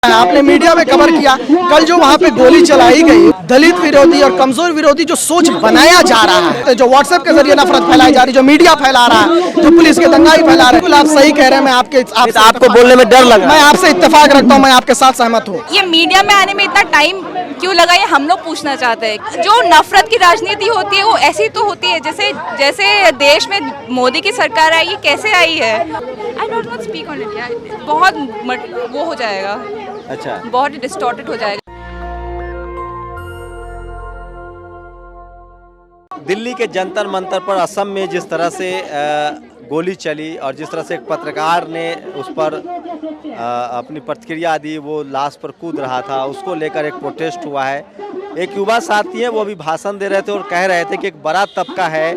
आपने मीडिया में कवर किया कल जो वहाँ पे गोली चलाई गई, दलित विरोधी और कमजोर विरोधी जो सोच बनाया जा रहा है, जो व्हाट्सएप के जरिए नफरत फैलाई जा रही, जो मीडिया फैला रहा है, जो पुलिस के दंगाई फैला रहे हैं, आप सही कह रहे हैं। मैं आपको बोलने में डर लगा, मैं आपसे इत्तेफाक रखता हूँ, मैं आपके साथ सहमत हूँ। ये मीडिया में आने में इतना टाइम क्यों लगा, ये हम लोग पूछना चाहते हैं। जो नफरत की राजनीति होती है वो ऐसी तो होती है जैसे जैसे देश में मोदी की सरकार आई, ये कैसे आई है। I don't want speak on it, बहुत वो हो जाएगा, अच्छा बहुत डिस्टॉर्टेड हो जाएगा। दिल्ली के जंतर मंतर पर असम में जिस तरह से गोली चली और जिस तरह से एक पत्रकार ने उस पर अपनी प्रतिक्रिया दी, वो लाश पर कूद रहा था, उसको लेकर एक प्रोटेस्ट हुआ है। एक युवा साथी है, वो अभी भाषण दे रहे थे और कह रहे थे कि एक बड़ा तबका है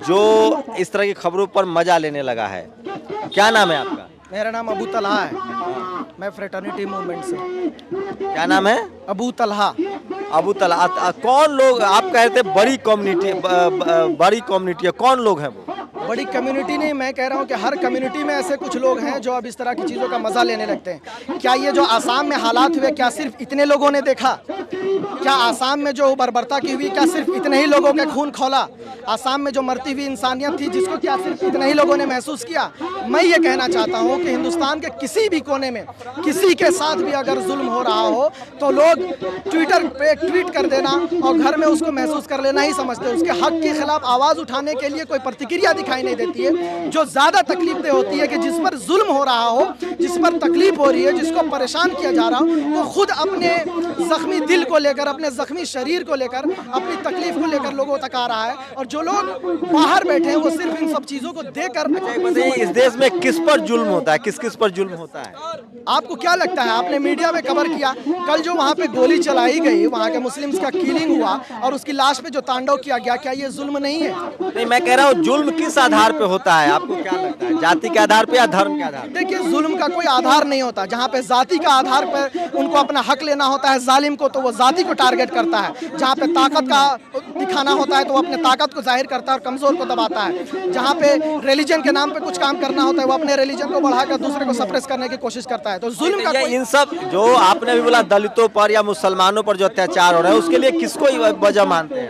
जो इस तरह की खबरों पर मजा लेने लगा है। क्या नाम है आपका? मेरा नाम अबू तलहा है, मैं फ्रेटर्निटी मूवमेंट से। क्या नाम है? अबू तलहा। अबू तलहा। कौन लोग आप कह रहे थे बड़ी कम्युनिटी है, कौन लोग हैं वो? बड़ी कम्युनिटी नहीं, मैं कह रहा हूँ कि हर कम्युनिटी में ऐसे कुछ लोग हैं जो अब इस तरह की चीज़ों का मज़ा लेने लगते हैं। क्या ये जो आसाम में हालात हुए, क्या सिर्फ इतने लोगों ने देखा? क्या आसाम में जो बर्बरता की हुई, क्या सिर्फ इतने ही लोगों के खून खौला? आसाम में जो मरती हुई इंसानियत थी, जिसको क्या सिर्फ इतने ही लोगों ने महसूस किया? मैं ये कहना चाहता हूँ कि हिंदुस्तान के किसी भी कोने में किसी के साथ भी अगर जुल्म हो रहा हो तो लोग ट्विटर पे ट्वीट कर देना और घर में उसको महसूस कर लेना ही समझते हैं। उसके हक के खिलाफ आवाज़ उठाने के लिए कोई प्रतिक्रिया दिखाई नहीं देती है। जो ज़्यादा तकलीफ दे होती है कि जिस पर जुल्म हो रहा हो, जिस पर तकलीफ हो रही है, जिसको परेशान किया जा रहा हो, वो खुद अपने जख्मी दिल को लेकर, अपने जख्मी शरीर को लेकर, अपनी तकलीफ को लेकर लोगों तक आ रहा है। और जो लोग बाहर बैठे हैं वो सिर्फ इन सब चीज़ों को देकर। इस देश में किस पर जुल्म होता है, किस किस पर जुल्म होता है? आपको क्या लगता है? आपने मीडिया में कवर किया कल जो वहाँ पे गोली चलाई गई, वहाँ के मुस्लिम्स का किलिंग हुआ और उसकी लाश पे जो तांडव किया गया, क्या ये जुल्म नहीं है? नहीं, मैं कह रहा हूँ जुल्म किस आधार पे होता है, आपको क्या लगता है? जाति के आधार पे या धर्म के आधार पे? देखिए, जुल्म का कोई आधार नहीं होता। जहाँ पे जाति का आधार पर उनको अपना हक लेना होता है जालिम को, तो वो जाति को टारगेट करता है। जहाँ पे ताकत का दिखाना होता है तो वो अपने ताकत को जाहिर करता है और कमजोर को दबाता है। जहाँ पे रिलीजन के नाम पे कुछ काम करना होता है वो अपने रिलीजन को बढ़ाकर दूसरे को सप्रेस करने की कोशिश करता है। तो जुल्म का इन सब जो आपने भी बोला दलितों पर या मुसलमानों पर जो अत्याचार हो रहा है, उसके लिए किसको वजह मानते हैं?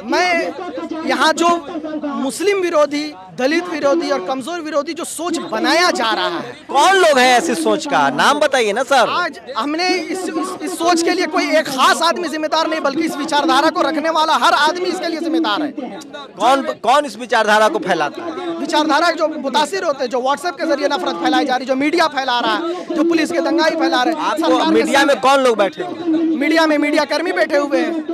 मैं यहाँ जो मुस्लिम विरोधी, दलित विरोधी और कमजोर विरोधी जो सोच बनाया जा रहा है, कौन लोग हैं ऐसी सोच का नाम बताइए ना सर। आज हमने इस सोच के लिए कोई एक खास आदमी जिम्मेदार नहीं, बल्कि इस विचारधारा को रखने वाला हर आदमी इसके लिए जिम्मेदार है। कौन इस विचारधारा को फैलाता है? विचारधारा जो मुतासिर होते हैं, जो व्हाट्सएप के जरिए नफरत फैलाई जा रही, जो मीडिया फैला रहा है, जो पुलिस के दंगाई फैला रहे हैं। आपको मीडिया में कौन लोग बैठे हुए? मीडिया में मीडिया कर्मी बैठे हुए हैं।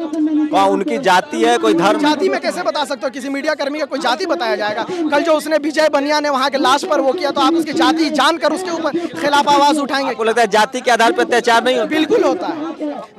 कौन उनकी जाति है, कोई धर्म? जाति में कैसे बता सकते हो? किसी मीडिया कर्मी का कोई जाति बताया जाएगा? कल जो उसने विजय बनिया ने वहाँ के लाश पर वो किया, तो आप उसकी जाति जानकर उसके ऊपर खिलाफ आवाज उठाएंगे? आपको लगता है जाति के आधार पर अत्याचार नहीं होता? बिल्कुल होता है।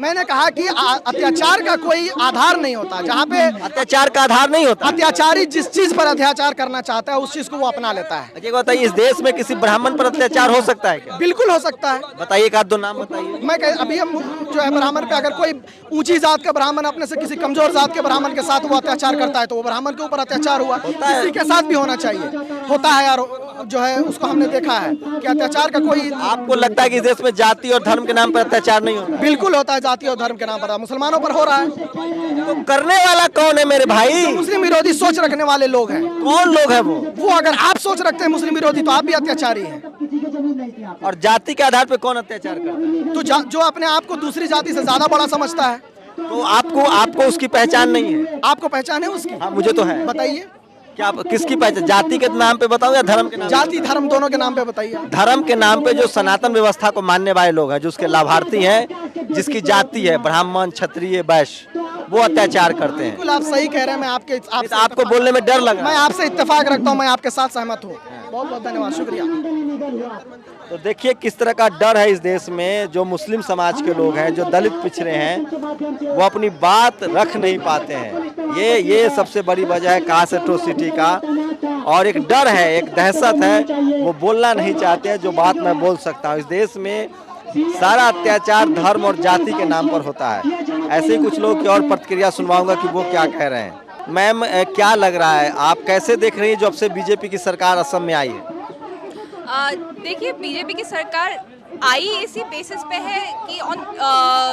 मैंने कहा कि अत्याचार का कोई आधार नहीं होता। जहाँ पे अत्याचार का आधार नहीं होता, अत्याचारी जिस चीज पर अत्याचार करना चाहता है उस चीज को वो अपना लेता है। अच्छा बताइए, इस देश में किसी ब्राह्मण पर अत्याचार हो सकता है क्या? बिल्कुल हो सकता है। बताइए, एक आध दो नाम बताइए। मैं अभी हम जो है ब्राह्मण पे, अगर कोई ऊंची जात का ब्राह्मण अपने से किसी कमजोर जात के ब्राह्मण के साथ वो अत्याचार करता है तो वो ब्राह्मण के ऊपर अत्याचार हुआ। किसी के साथ भी होना चाहिए, होता है यार, जो है उसको हमने देखा है कि अत्याचार का कोई। आपको लगता है कि इस देश में जाति और धर्म के नाम पर अत्याचार नहीं होता? बिल्कुल होता है, जाति और धर्म के नाम पर। मुसलमानों पर हो रहा है तो करने वाला कौन है मेरे भाई? मुस्लिम विरोधी सोच रखने वाले लोग हैं। कौन लोग हैं वो? अगर आप सोच रखते हैं मुस्लिम विरोधी तो आप भी अत्याचारी हैं। और जाति के आधार पे कौन अत्याचार करता है? तो जो अपने आप को दूसरी जाति से ज्यादा बड़ा समझता है, तो आपको उसकी पहचान नहीं है? आपको पहचान है उसकी? हाँ, मुझे तो है। बताइए क्या किसकी पहचान? जाति के नाम पे बताऊं या धर्म के नाम? जाति धर्म दोनों के नाम पे बताइए। धर्म के नाम पे जो सनातन व्यवस्था को मानने वाले लोग हैं, जो उसके लाभार्थी हैं, जिसकी जाति है ब्राह्मण, क्षत्रिय, वैश्य, वो अत्याचार करते हैं। बिल्कुल आप सही कह रहे हैं। मैं आपको बोलने में डर लगा, मैं आपसे इत्तेफाक रखता हूँ, मैं आपके साथ सहमत हूँ। बहुत बहुत धन्यवाद, शुक्रिया। तो देखिए किस तरह का डर है इस देश में। जो मुस्लिम समाज के लोग हैं, जो दलित पिछड़े हैं, वो अपनी बात रख नहीं पाते हैं। ये सबसे बड़ी वजह है कास्ट एट्रोसिटी का। और एक डर है, एक दहशत है, वो बोलना नहीं चाहते हैं जो बात मैं बोल सकता हूँ। इस देश में सारा अत्याचार धर्म और जाति के नाम पर होता है। ऐसे ही कुछ लोग की और प्रतिक्रिया सुनवाऊंगा कि वो क्या कह रहे हैं। मैम, क्या लग रहा है, आप कैसे देख रही हैं जब से बीजेपी की सरकार असम में आई है? देखिए, बीजेपी की सरकार आई इसी बेसिस पे है कि ऑन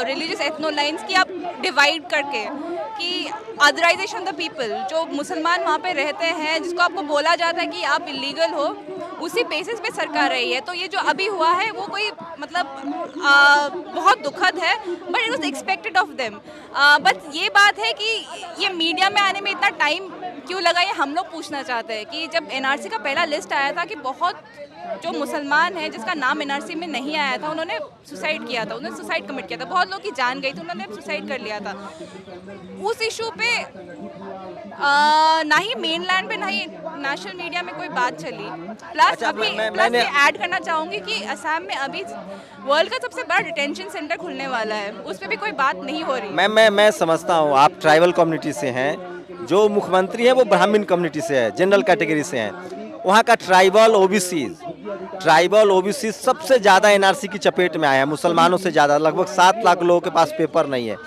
रिलीजियस एथनो लाइंस की आप डिवाइड करके कि अदराइजेशन द पीपल, जो मुसलमान वहाँ पे रहते हैं जिसको आपको बोला जाता है कि आप इलीगल हो, उसी बेसिस पे सरकार रही है। तो ये जो अभी हुआ है वो कोई मतलब बहुत दुखद है, but it was expected of them. But ये बात है कि ये मीडिया में आने में इतना टाइम क्यों लगा, ये हम लोग पूछना चाहते हैं। कि जब एनआरसी का पहला लिस्ट आया था कि बहुत जो मुसलमान हैं जिसका नाम एनआरसी में नहीं आया था उन्होंने सुसाइड किया था, उन्होंने सुसाइड कमिट किया था, बहुत लोग की जान गई थी, उन्होंने सुसाइड कर लिया था। उस इशू पे ना ही मेनलैंड पे ना ही नेशनल मीडिया में कोई बात चली। प्लस अच्छा, अभी मैंने ऐड करना चाहूँगी कि असम में अभी वर्ल्ड का सबसे बड़ा डिटेंशन सेंटर खुलने वाला है, उस पर भी कोई बात नहीं हो रही। मैं समझता हूँ आप ट्राइबल कम्युनिटी से हैं, जो मुख्यमंत्री है वो ब्राह्मण कम्युनिटी से है, जनरल कैटेगरी से हैं। वहाँ का ट्राइबल ओबीसी सबसे ज़्यादा एनआरसी की चपेट में आया है, मुसलमानों से ज़्यादा। लगभग 7 लाख लोगों के पास पेपर नहीं है,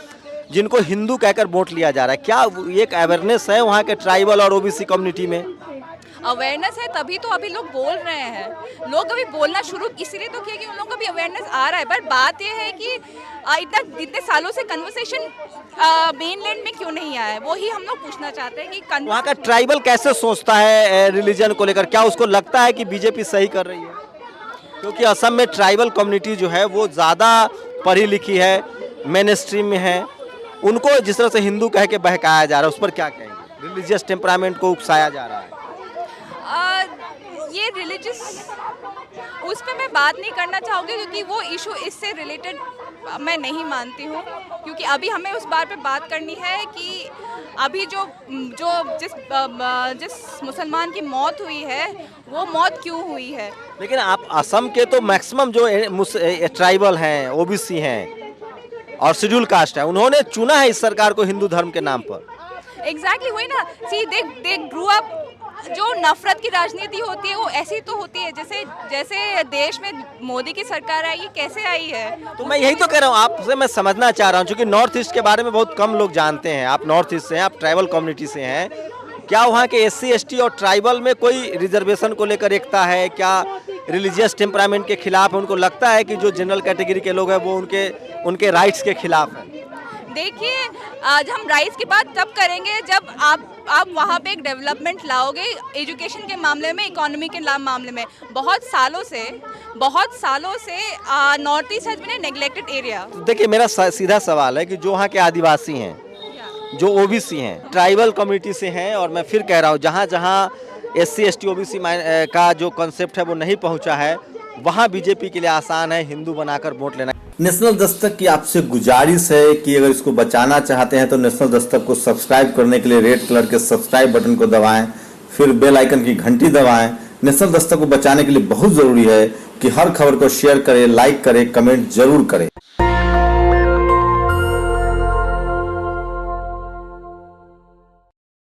जिनको हिंदू कहकर वोट लिया जा रहा है। क्या एक अवेयरनेस है वहाँ के ट्राइबल और ओबीसी कम्युनिटी में? अवेयरनेस है तभी तो अभी लोग बोल रहे हैं। लोग अभी बोलना शुरू इसीलिए तो किया कि उन लोगों को भी अवेयरनेस आ रहा है। बट बात यह है कि इतने सालों से कन्वर्सेशन मेनलैंड में क्यों नहीं आया है, वो ही हम लोग पूछना चाहते हैं कि वहाँ का ट्राइबल कैसे सोचता है रिलीजन को लेकर? क्या उसको लगता है कि बीजेपी सही कर रही है? क्योंकि असम में ट्राइबल कम्युनिटी जो है वो ज़्यादा पढ़ी लिखी है, मेन स्ट्रीम में है। उनको जिस तरह से हिंदू कह के बहकाया जा रहा है, उस पर क्या कहेंगे? रिलीजियस टेम्परामेंट को उकसाया जा रहा है। ये रिलीजियस उस पर मैं बात नहीं करना चाहूँगी, क्योंकि वो इशू इससे रिलेटेड मैं नहीं मानती हूँ। क्योंकि अभी हमें उस बात पे बात करनी है कि अभी जिस मुसलमान की मौत हुई है वो मौत क्यों हुई है। लेकिन आप असम के तो मैक्सिमम जो ट्राइबल हैं, ओबीसी हैं और शेड्यूल कास्ट है, उन्होंने चुना है इस सरकार को हिंदू धर्म के नाम पर। एग्जैक्टली वही ना। सी दे ग्रू अप, जो नफरत की राजनीति होती है वो ऐसी तो होती है। जैसे देश में मोदी की सरकार आई, ये कैसे आई है? तो मैं यही तो कह रहा हूँ, आपसे मैं समझना चाह रहा हूँ, क्योंकि नॉर्थ ईस्ट के बारे में बहुत कम लोग जानते हैं। आप नॉर्थ ईस्ट से हैं, आप ट्राइबल कम्युनिटी से हैं। क्या वहाँ के SC ST और ट्राइबल में कोई रिजर्वेशन को लेकर एकता है? क्या रिलीजियस टेम्परामेंट के खिलाफ है? उनको लगता है कि जो जनरल कैटेगरी के लोग हैं वो उनके राइट्स के खिलाफ है? देखिए, आज हम राइट्स की बात तब करेंगे जब आप वहाँ पे एक डेवलपमेंट लाओगे एजुकेशन के मामले में, इकोनॉमी के मामले में। बहुत सालों से north east has been a neglected area. देखिए, मेरा सीधा सवाल है कि जो वहाँ के आदिवासी हैं, जो ओबीसी हैं, ट्राइबल कम्युनिटी से हैं, और मैं फिर कह रहा हूँ जहाँ SC ST OBC का जो कॉन्सेप्ट है वो नहीं पहुँचा है, वहाँ बीजेपी के लिए आसान है हिंदू बनाकर वोट लेना। नेशनल दस्तक की आपसे गुजारिश है कि अगर इसको बचाना चाहते हैं तो नेशनल दस्तक को सब्सक्राइब करने के लिए रेड कलर के सब्सक्राइब बटन को दबाएं, फिर बेल आइकन की घंटी दबाएं। नेशनल दस्तक को बचाने के लिए बहुत जरूरी है कि हर खबर को शेयर करें, लाइक करें, कमेंट जरूर करें।